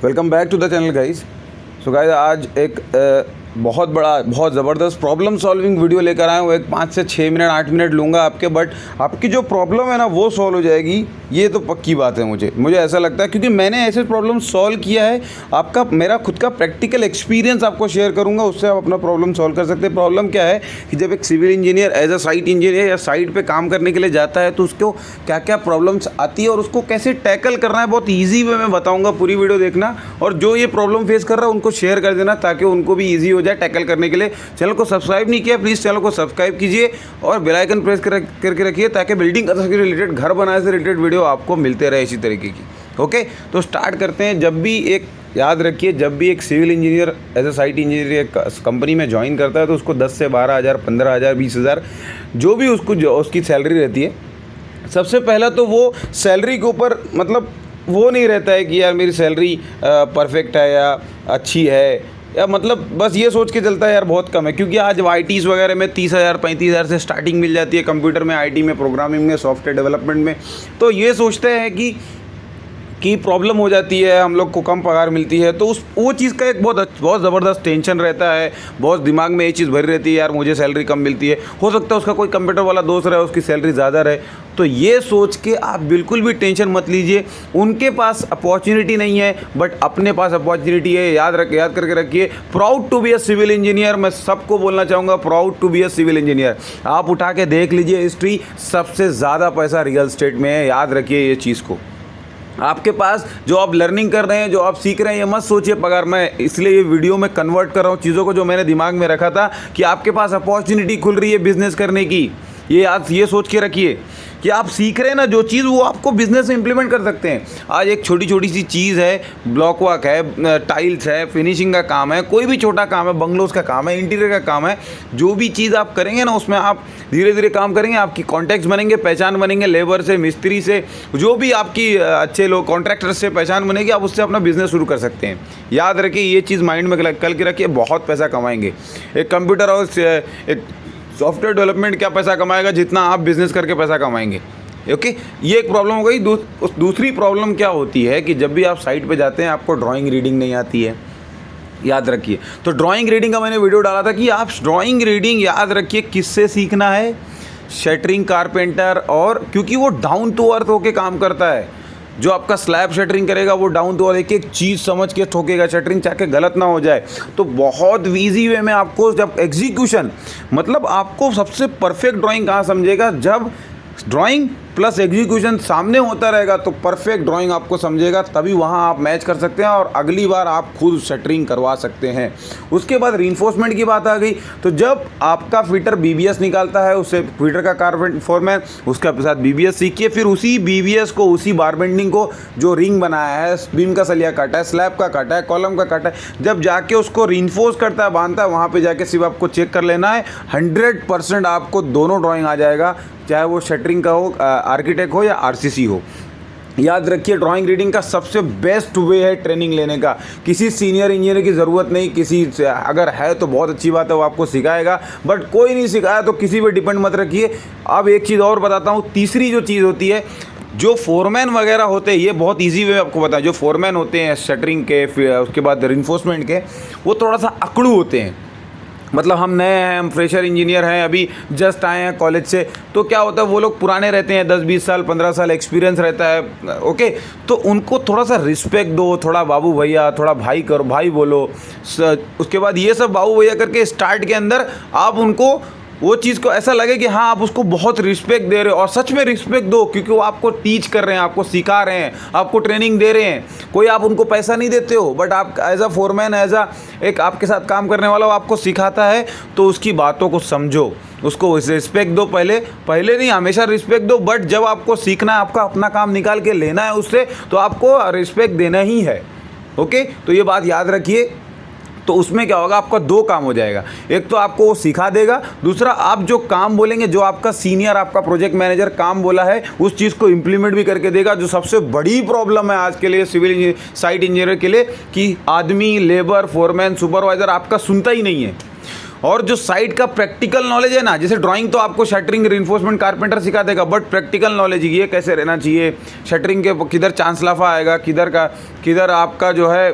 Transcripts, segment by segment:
Welcome back to the channel guys. So guys आज एक बहुत ज़बरदस्त प्रॉब्लम सॉल्विंग वीडियो लेकर आया हूँ। एक 5 से 6 मिनट 8 मिनट लूँगा आपके, बट आपकी जो प्रॉब्लम है ना वो सॉल्व हो जाएगी, ये तो पक्की बात है। मुझे ऐसा लगता है क्योंकि मैंने ऐसे प्रॉब्लम सॉल्व किया है। मेरा खुद का प्रैक्टिकल एक्सपीरियंस आपको शेयर करूँगा, उससे आप अपना प्रॉब्लम सॉल्व कर सकते हैं। प्रॉब्लम क्या है कि जब एक civil engineer as a site engineer या साइट पर काम करने के लिए जाता है तो उसको क्या क्या प्रॉब्लम्स आती है और उसको कैसे टैकल करना है, बहुत ईजी वे में बताऊँगा। पूरी वीडियो देखना और जो ये प्रॉब्लम फेस कर रहा है उनको शेयर कर देना ताकि उनको भी ईजी हो जाए टैकल करने के लिए। चैनल को सब्सक्राइब नहीं किया, प्लीज़ चैनल को सब्सक्राइब कीजिए और बेल आइकन प्रेस करके रखिए ताकि बिल्डिंग से रिलेटेड, घर बनाने से रिलेटेड वीडियो आपको मिलते रहे इसी तरीके की। ओके, तो स्टार्ट करते हैं। याद रखिए, जब भी एक civil engineer as a site engineer एक कंपनी में ज्वाइन करता है तो उसको 10 से 12,000, 15,000, 20,000 जो भी उसकी सैलरी रहती है। सबसे पहला तो वो सैलरी के ऊपर मतलब वो नहीं रहता है कि यार मेरी सैलरी परफेक्ट है या अच्छी है, या मतलब बस ये सोच के चलता है यार बहुत कम है। क्योंकि आज आईटीज़ वगैरह में 30,000 35,000 से स्टार्टिंग मिल जाती है, कंप्यूटर में, आईटी में, प्रोग्रामिंग में, सॉफ्टवेयर डेवलपमेंट में। तो ये सोचते हैं कि प्रॉब्लम हो जाती है, हम लोग को कम पगार मिलती है, तो वो चीज़ का एक बहुत ज़बरदस्त टेंशन रहता है। बहुत दिमाग में ये चीज़ भरी रहती है, यार मुझे सैलरी कम मिलती है। हो सकता है उसका कोई कंप्यूटर वाला दोस्त रहे, उसकी सैलरी ज़्यादा रहे। तो ये सोच के आप बिल्कुल भी टेंशन मत लीजिए। उनके पास अपॉर्चुनिटी नहीं है बट अपने पास अपॉर्चुनिटी है। याद करके रखिए, proud to be a civil engineer. मैं सबको बोलना चाहूँगा, proud to be a civil engineer. आप उठा के देख लीजिए हिस्ट्री, सबसे ज़्यादा पैसा रियल एस्टेट में है। याद रखिए ये चीज़ को। आपके पास जो आप लर्निंग कर रहे हैं, जो आप सीख रहे हैं, ये मत सोचिए पगार। मैं इसलिए ये वीडियो में कन्वर्ट कर रहा हूँ चीज़ों को जो मैंने दिमाग में रखा था कि आपके पास अपॉर्चुनिटी खुल रही है बिज़नेस करने की। ये सोच के रखिए कि आप सीख रहे हैं ना जो चीज़, वो आपको बिज़नेस में इंप्लीमेंट कर सकते हैं। आज एक छोटी छोटी सी चीज़ है, ब्लॉक वर्क है, टाइल्स है, फिनिशिंग का काम है, कोई भी छोटा काम है, बंगलोज का काम है, इंटीरियर का काम है, जो भी चीज़ आप करेंगे ना उसमें आप धीरे धीरे काम करेंगे, आपकी कॉन्टैक्ट्स बनेंगे, पहचान बनेंगे, लेबर से, मिस्त्री से, जो भी आपकी अच्छे लोग कॉन्ट्रैक्टर से पहचान बनेगी, आप उससे अपना बिज़नेस शुरू कर सकते हैं। याद रखिए ये चीज़ माइंड में कल के रखिए, बहुत पैसा कमाएंगे। एक कंप्यूटर और एक सॉफ्टवेयर डेवलपमेंट क्या पैसा कमाएगा जितना आप बिज़नेस करके पैसा कमाएंगे। ओके, ये एक प्रॉब्लम हो गई। दूसरी प्रॉब्लम क्या होती है कि जब भी आप साइट पे जाते हैं आपको ड्राइंग रीडिंग नहीं आती है। याद रखिए, तो ड्राइंग रीडिंग का मैंने वीडियो डाला था कि आप ड्राइंग रीडिंग याद रखिए किससे सीखना है, शटरिंग कारपेंटर। और क्योंकि वो डाउन टू अर्थ होके काम करता है। जो आपका स्लैब शटरिंग करेगा वो डाउन टू अर्थ एक एक चीज़ समझ के ठोकेगा, शटरिंग चाहे गलत ना हो जाए। तो बहुत ईजी वे में आपको जब एग्जीक्यूशन, मतलब आपको सबसे परफेक्ट ड्राइंग कहाँ समझेगा, जब ड्राइंग प्लस एग्जीक्यूशन सामने होता रहेगा तो परफेक्ट ड्राइंग आपको समझेगा, तभी वहाँ आप मैच कर सकते हैं और अगली बार आप खुद शटरिंग करवा सकते हैं। उसके बाद रीइंफोर्समेंट की बात आ गई, तो जब आपका फिटर बीबीएस निकालता है, उससे फिटर का कारपेंटर फॉरमैन, उसके साथ बीबीएस सीखिए, फिर उसी बीबीएस को, उसी बार बेंडिंग को, जो रिंग बनाया है, बीम का सलिया काटा है, स्लैब का काटा है, कॉलम का काटा है, जब जाके उसको रीइंफोर्स करता है, बांधता है, वहाँ पर जाके सिर्फ आपको चेक कर लेना है। 100% आपको दोनों ड्राइंग आ जाएगा, चाहे वो शटरिंग का हो, आर्किटेक्ट हो या आरसीसी हो। याद रखिए ड्राइंग रीडिंग का सबसे बेस्ट वे है ट्रेनिंग लेने का। किसी सीनियर इंजीनियर की ज़रूरत नहीं, किसी से अगर है तो बहुत अच्छी बात है, वो आपको सिखाएगा, बट कोई नहीं सिखाया तो किसी पे डिपेंड मत रखिए। अब एक चीज़ और बताता हूँ, तीसरी जो चीज़ होती है, जो फोरमैन वगैरह होते हैं, ये बहुत इजी वे आपको बताएं, जो फोरमैन होते हैं शटरिंग के, फिर उसके बाद रिइंफोर्समेंट के, वो थोड़ा सा अकड़ू होते हैं। मतलब हम नए हैं, हम फ्रेशर इंजीनियर हैं, अभी जस्ट आए हैं कॉलेज से, तो क्या होता है वो लोग पुराने रहते हैं, 10-20 साल 15 साल एक्सपीरियंस रहता है। ओके, तो उनको थोड़ा सा रिस्पेक्ट दो, थोड़ा बाबू भैया, थोड़ा भाई करो, भाई बोलो। उसके बाद ये सब बाबू भैया करके स्टार्ट के अंदर आप उनको वो चीज़ को ऐसा लगे कि हाँ आप उसको बहुत रिस्पेक्ट दे रहे हो, और सच में रिस्पेक्ट दो क्योंकि वो आपको टीच कर रहे हैं, आपको सिखा रहे हैं, आपको ट्रेनिंग दे रहे हैं। कोई आप उनको पैसा नहीं देते हो, बट आप as a foreman, as a एक आपके साथ काम करने वाला वो आपको सिखाता है, तो उसकी बातों को समझो, उसको रिस्पेक्ट दो। पहले नहीं, हमेशा रिस्पेक्ट दो, बट जब आपको सीखना है, आपका अपना काम निकाल के लेना है उससे, तो आपको रिस्पेक्ट देना ही है। ओके, तो ये बात याद रखिए। तो उसमें क्या होगा, आपका 2 काम हो जाएगा। एक तो आपको वो सिखा देगा, दूसरा आप जो काम बोलेंगे, जो आपका सीनियर, आपका प्रोजेक्ट मैनेजर काम बोला है, उस चीज़ को इम्प्लीमेंट भी करके देगा। जो सबसे बड़ी प्रॉब्लम है आज के लिए सिविल साइट इंजीनियर के लिए, कि आदमी, लेबर, फोरमैन, सुपरवाइज़र आपका सुनता ही नहीं है। और जो साइट का प्रैक्टिकल नॉलेज है ना, जैसे ड्राइंग तो आपको शटरिंग रिइंफोर्समेंट कारपेंटर सिखा देगा, बट प्रैक्टिकल नॉलेज ये कैसे रहना चाहिए, शटरिंग के किधर चांस लाफा आएगा, किधर आपका जो है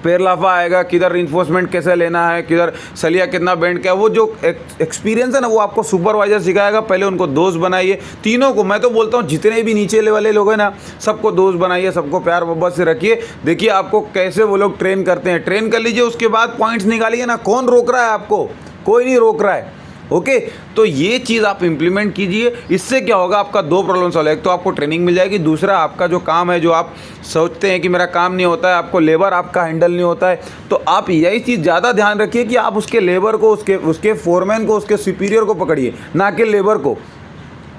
पैर लाफा आएगा, किधर रिइंफोर्समेंट कैसे लेना है, किधर सलिया कितना बेंड क्या, वो जो एक्सपीरियंस है ना वो आपको सुपरवाइजर सिखाएगा। पहले उनको दोस्त बनाइए, तीनों को, मैं तो बोलता हूँ जितने भी नीचे वाले लोग हैं ना सबको दोस्त बनाइए, सबको प्यार मोहब्बत से रखिए। देखिए आपको कैसे वो लोग ट्रेन करते हैं, ट्रेन कर लीजिए, उसके बाद पॉइंट्स निकालिए ना, कौन रोक रहा है आपको, कोई नहीं रोक रहा है। ओके तो ये चीज़ आप इंप्लीमेंट कीजिए, इससे क्या होगा, आपका दो प्रॉब्लम सॉल्व है, एक तो आपको ट्रेनिंग मिल जाएगी, दूसरा आपका जो काम है, जो आप सोचते हैं कि मेरा काम नहीं होता है, आपको लेबर आपका हैंडल नहीं होता है, तो आप यही चीज़ ज़्यादा ध्यान रखिए कि आप उसके लेबर को, उसके फोरमैन को, उसके सुपीरियर को पकड़िए, ना कि लेबर को।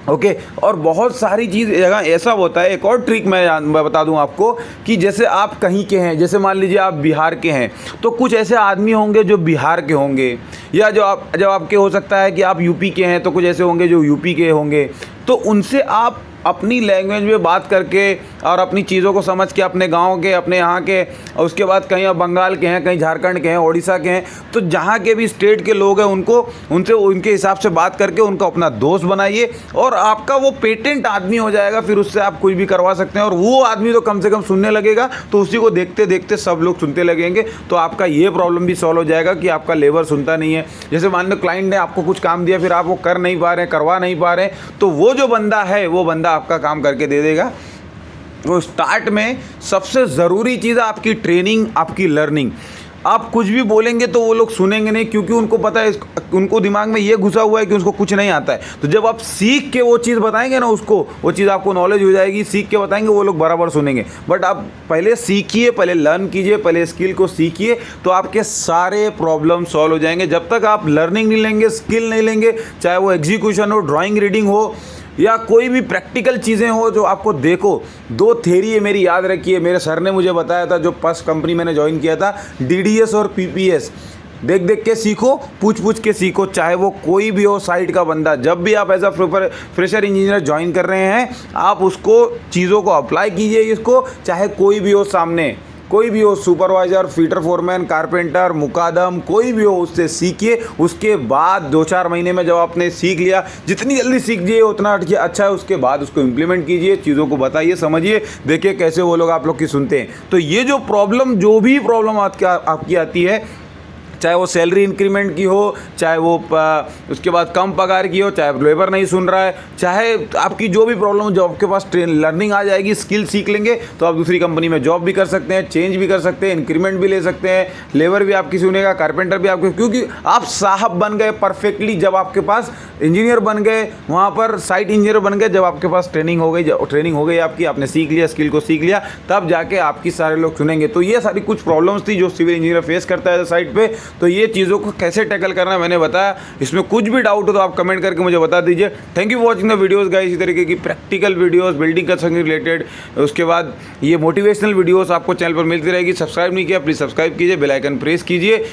ओके और बहुत सारी चीज़ जगह ऐसा होता है, एक और ट्रिक मैं बता दूं आपको कि जैसे आप कहीं के हैं, जैसे मान लीजिए आप बिहार के हैं, तो कुछ ऐसे आदमी होंगे जो बिहार के होंगे, या जो आपके हो सकता है कि आप यूपी के हैं, तो कुछ ऐसे होंगे जो यूपी के होंगे, तो उनसे आप अपनी लैंग्वेज में बात करके और अपनी चीज़ों को समझ के, अपने गांव के, अपने यहाँ के, और उसके बाद कहीं आप बंगाल के हैं, कहीं झारखंड के हैं, उड़ीसा के हैं, तो जहाँ के भी स्टेट के लोग हैं उनसे उनके हिसाब से बात करके उनको अपना दोस्त बनाइए, और आपका वो पेटेंट आदमी हो जाएगा, फिर उससे आप कुछ भी करवा सकते हैं, और वो आदमी तो कम से कम सुनने लगेगा, तो उसी को देखते देखते सब लोग सुनते लगेंगे, तो आपका ये प्रॉब्लम भी सॉल्व हो जाएगा कि आपका लेबर सुनता नहीं है। जैसे मान लो क्लाइंट ने आपको कुछ काम दिया, फिर आप वो कर नहीं पा रहे हैं, करवा नहीं पा रहे हैं, तो वो जो बंदा है वो बंदा आपका काम करके दे देगा। वो स्टार्ट में सबसे ज़रूरी चीज़ है आपकी ट्रेनिंग, आपकी लर्निंग। आप कुछ भी बोलेंगे तो वो लोग सुनेंगे नहीं, क्योंकि उनको पता है, उनको दिमाग में ये घुसा हुआ है कि उसको कुछ नहीं आता है। तो जब आप सीख के वो चीज़ बताएंगे ना उसको, वो चीज़ आपको नॉलेज हो जाएगी, सीख के बताएंगे, वो लोग बराबर सुनेंगे। बट आप पहले सीखिए, पहले लर्न कीजिए, पहले स्किल को सीखिए, तो आपके सारे प्रॉब्लम सॉल्व हो जाएंगे। जब तक आप लर्निंग नहीं लेंगे, स्किल नहीं लेंगे, चाहे वो एग्जीक्यूशन हो, ड्राइंग, रीडिंग हो, या कोई भी प्रैक्टिकल चीज़ें हो जो आपको, देखो 2 थ्योरी है मेरी, याद रखिए, मेरे सर ने मुझे बताया था, जो फर्स्ट कंपनी मैंने ज्वाइन किया था, DDS और PPS। देख देख के सीखो, पूछ के सीखो, चाहे वो कोई भी हो साइट का बंदा। जब भी आप as a fresher engineer join कर रहे हैं, आप उसको चीज़ों को अप्लाई कीजिए, इसको चाहे कोई भी हो सामने, कोई भी हो, सुपरवाइज़र, फीटर फोरमैन, कारपेंटर, मुकादम, कोई भी हो, उससे सीखिए। उसके बाद 2-4 महीने में जब आपने सीख लिया, जितनी जल्दी सीख जाइए उतना अच्छा है, उसके बाद उसको इम्प्लीमेंट कीजिए, चीज़ों को बताइए, समझिए, देखिए कैसे वो लोग आप लोग की सुनते हैं। तो ये जो भी प्रॉब्लम आपकी आती है, चाहे वो सैलरी इंक्रीमेंट की हो, चाहे वो उसके बाद कम पगार की हो, चाहे लेबर नहीं सुन रहा है, चाहे आपकी जो भी प्रॉब्लम, जो आपके पास लर्निंग आ जाएगी, स्किल सीख लेंगे, तो आप दूसरी कंपनी में जॉब भी कर सकते हैं, चेंज भी कर सकते हैं, इंक्रीमेंट भी ले सकते हैं, लेबर भी आपकी सुनेगा, कारपेंटर भी आपके, क्योंकि आप साहब बन गए परफेक्टली जब आपके पास इंजीनियर बन गए, वहाँ पर साइट इंजीनियर बन गए, जब आपके पास ट्रेनिंग हो गई आपकी, आपने सीख लिया, स्किल को सीख लिया, तब जाके आपकी सारे लोग सुनेंगे। तो ये सारी कुछ प्रॉब्लम्स थी जो सिविल इंजीनियर फेस करता है साइट पे। तो ये चीज़ों को कैसे टैकल करना है मैंने बताया। इसमें कुछ भी डाउट हो तो आप कमेंट करके मुझे बता दीजिए। Thank you for watching the videos guys. इसी तरीके की practical videos, building construction related, उसके बाद ये मोटिवेशनल वीडियोस आपको चैनल पर मिलती रहेगी। सब्सक्राइब नहीं किया, प्लीज़ सब्सक्राइब कीजिए, बेल आइकन प्रेस कीजिए।